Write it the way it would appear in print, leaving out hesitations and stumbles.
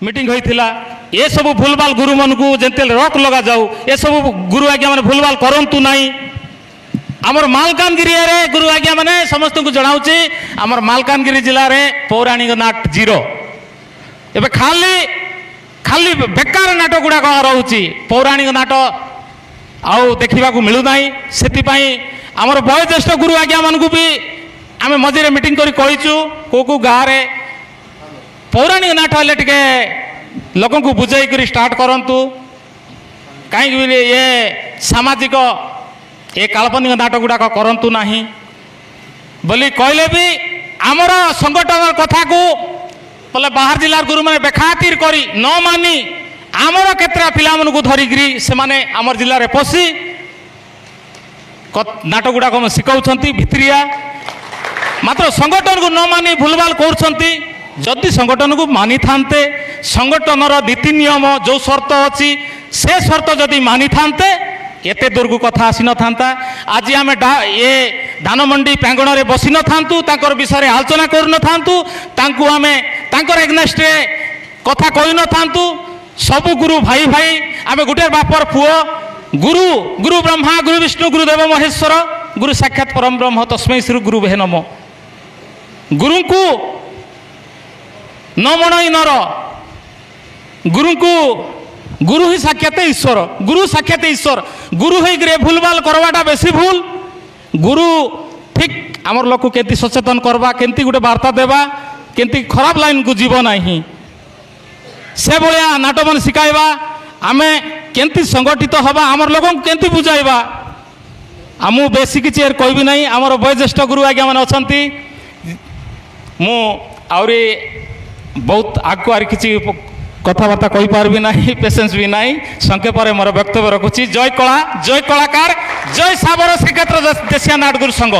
Meeting होइथिला ए सब भूलभाल गुरु मन को जेते रोक लगा जाऊ ए सब गुरु आज्ञा माने भूलभाल करंतु नाही। आमर मालकानगिरी रे गुरु आज्ञा माने समस्त को जणाउची आमर मालकानगिरी जिला रे पौराणिक नाट जीरो एबे खाली खाली बेकार नाटक गुडा रहउची पौराणिक नाट आउ देखा मिलू ना से आमर वयोज्येष्ठ गुरु आज्ञा मान को भी आम मझे मीटिंग करी कहीचु को गाँव में पौराणिक नाट हेल्ले टे लोक को बुझाई कर स्टार्ट करंतु कहीं ये सामाजिक ये काल्पनिक नाटक गुड़ाक करंतु नाही बोली कहले भी आमर संगठन कथा को बोले बाहर जिलार गुरु मैंने बेखातिर करी न मानी आमर केतरा पिला मन को धरिकी से माने आमर जिले में पशि नाटक गुड़ाक शिखाउछंती भित्रिया मात्र संगठन को न मानी भूलभाल कर जदि संगठन को मानी थांते संगठन नीति नियम जो शर्त अच्छी से शर्त जदि मानी थांते एते दूर को कथा आसी न था। आज आम ये धानमंडी प्रांगण में बसी न थांतु तांकर विषय आलोचना कर न थांतु तांकु आमे तांकर एग्नेस्ट कथा कहि न थांतु। सबु गुरु भाई भाई आम गोटे बापर पुओ गुरु गुरु ब्रह्मा गुरु विष्णु गुरुदेव महेश्वर गुरु साक्षात परम ब्रह्म तस्मै श्री गुरु भे नमो। गुरु को न मणई नर गुरु को गुरु ही साक्षात ईश्वर गुरु साक्षात ईश्वर गुरु हो भूलभाल करवाटा बेसी भूल। गुरु ठीक आमर लोक केंती सचेतन करवा केंती गोटे वार्ता देवा केंती खराब लाइन को जीव नहीं से भाया नाट मन शिखाइबा आमे केंती संगठित हवा आमर लोक केंती बुझाइबा आमु बेसी किसी कहबी नहीं। आमर वयोज्येष्ठ गुरु आज्ञा मैंने अच्छा मु आउरी बहुत आगु आर किसी कथबार्ता कही पार्बी ना पेसेंस भी ना संक्षेप मोर वक्तव्य रखुची। जय कला जय कलाकार जय साबर श्रीक्षेत्र देशिया नाट गुरु संघ।